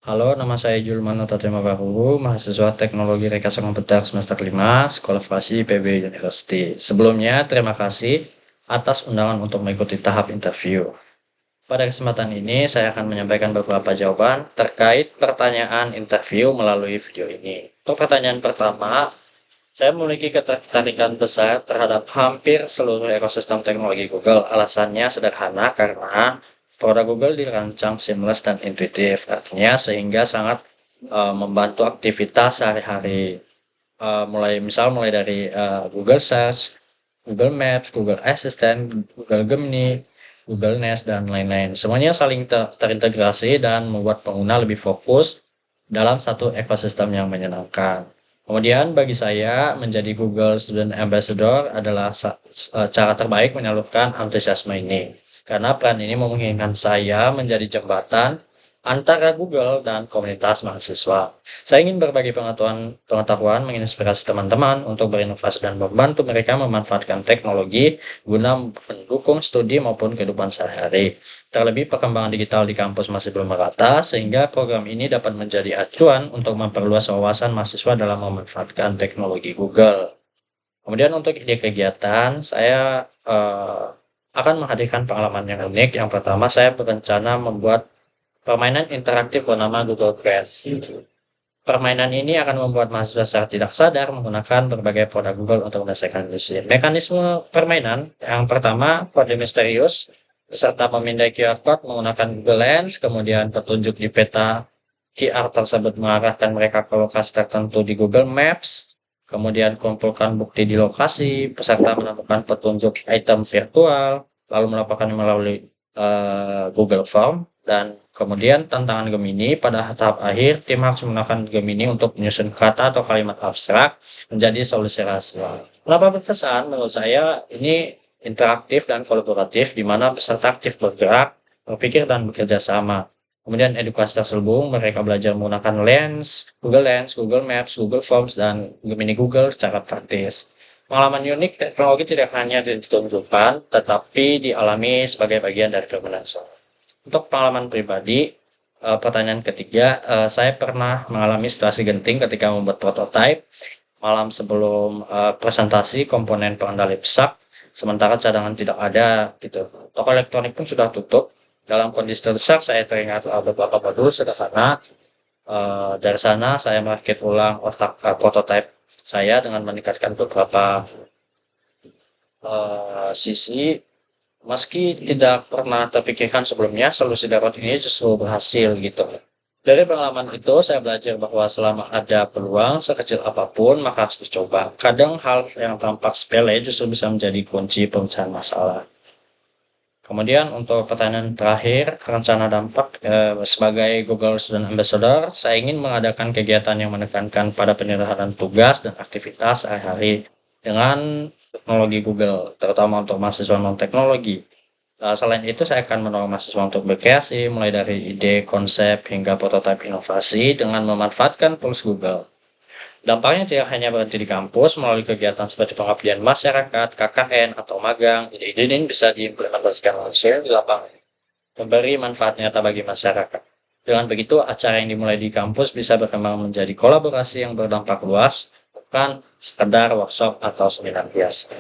Halo, nama saya Julman Otatema Baru, mahasiswa Teknologi Rekayasa Komputer semester 5, Sekolah Farsi IPB University. Sebelumnya, terima kasih atas undangan untuk mengikuti tahap interview. Pada kesempatan ini, saya akan menyampaikan beberapa jawaban terkait pertanyaan interview melalui video ini. Untuk pertanyaan pertama, saya memiliki ketertarikan besar terhadap hampir seluruh ekosistem teknologi Google. Alasannya sederhana karena produk Google dirancang seamless dan intuitif, artinya sehingga sangat membantu aktivitas sehari-hari. Mulai dari Google Search, Google Maps, Google Assistant, Google Gemini, Google Nest, dan lain-lain. Semuanya saling terintegrasi dan membuat pengguna lebih fokus dalam satu ekosistem yang menyenangkan. Kemudian bagi saya menjadi Google Student Ambassador adalah cara terbaik menyalurkan antusiasme ini. Karena peran ini memungkinkan saya menjadi jembatan antara Google dan komunitas mahasiswa. Saya ingin berbagi pengetahuan menginspirasi teman-teman untuk berinovasi dan membantu mereka memanfaatkan teknologi guna mendukung studi maupun kehidupan sehari-hari. Terlebih perkembangan digital di kampus masih belum merata, sehingga program ini dapat menjadi acuan untuk memperluas wawasan mahasiswa dalam memanfaatkan teknologi Google. Kemudian untuk ide kegiatan, saya akan menghadirkan pengalaman yang unik. Yang pertama, saya berencana membuat permainan interaktif bernama Google Quest. Permainan ini akan membuat mahasiswa secara tidak sadar menggunakan berbagai produk Google untuk menyelesaikan misi. Mekanisme permainan yang pertama, kode misterius, beserta memindai QR Code menggunakan Google Lens, kemudian petunjuk di peta QR tersebut mengarahkan mereka ke lokasi tertentu di Google Maps, kemudian kumpulkan bukti di lokasi, peserta menemukan petunjuk item virtual, lalu melaporkannya melalui Google Form, dan kemudian tantangan Gemini pada tahap akhir, tim harus menggunakan Gemini untuk menyusun kata atau kalimat abstrak menjadi solusi rahasia. Kenapa berkesan? Menurut saya ini interaktif dan kolaboratif di mana peserta aktif bergerak, berpikir, dan bekerja sama. Kemudian edukasi terselubung, mereka belajar menggunakan Lens, Google Maps, Google Forms, dan Gemini Google secara praktis. Pengalaman unik teknologi tidak hanya ditunjukkan, tetapi dialami sebagai bagian dari permainan. Untuk pengalaman pribadi, pertanyaan ketiga, saya pernah mengalami situasi genting ketika membuat prototipe malam sebelum presentasi komponen pengendali pesak, sementara cadangan tidak ada gitu. Toko elektronik pun sudah tutup. Dalam kondisi terdesak, saya teringat beberapa modul sederhana. Dari sana saya merakit ulang prototipe saya dengan meningkatkan beberapa sisi. Meski tidak pernah terpikirkan sebelumnya, solusi darurat ini justru berhasil gitu. Dari pengalaman itu, saya belajar bahwa selama ada peluang sekecil apapun, maka harus dicoba. Kadang hal yang tampak sepele justru bisa menjadi kunci pemecahan masalah. Kemudian untuk pertanyaan terakhir, rencana dampak sebagai Google Student Ambassador, saya ingin mengadakan kegiatan yang menekankan pada penyederhanaan tugas dan aktivitas sehari-hari dengan teknologi Google, terutama untuk mahasiswa non-teknologi. Selain itu, saya akan mendorong mahasiswa untuk berkreasi, mulai dari ide, konsep, hingga prototipe inovasi dengan memanfaatkan tools Google. Dampaknya tidak hanya berhenti di kampus, melalui kegiatan seperti pengabdian masyarakat, KKN, atau magang, ide-ide ini bisa diimplementasikan langsung di lapangan, memberi manfaat nyata bagi masyarakat. Dengan begitu, acara yang dimulai di kampus bisa berkembang menjadi kolaborasi yang berdampak luas, bukan sekedar workshop atau seminar biasa.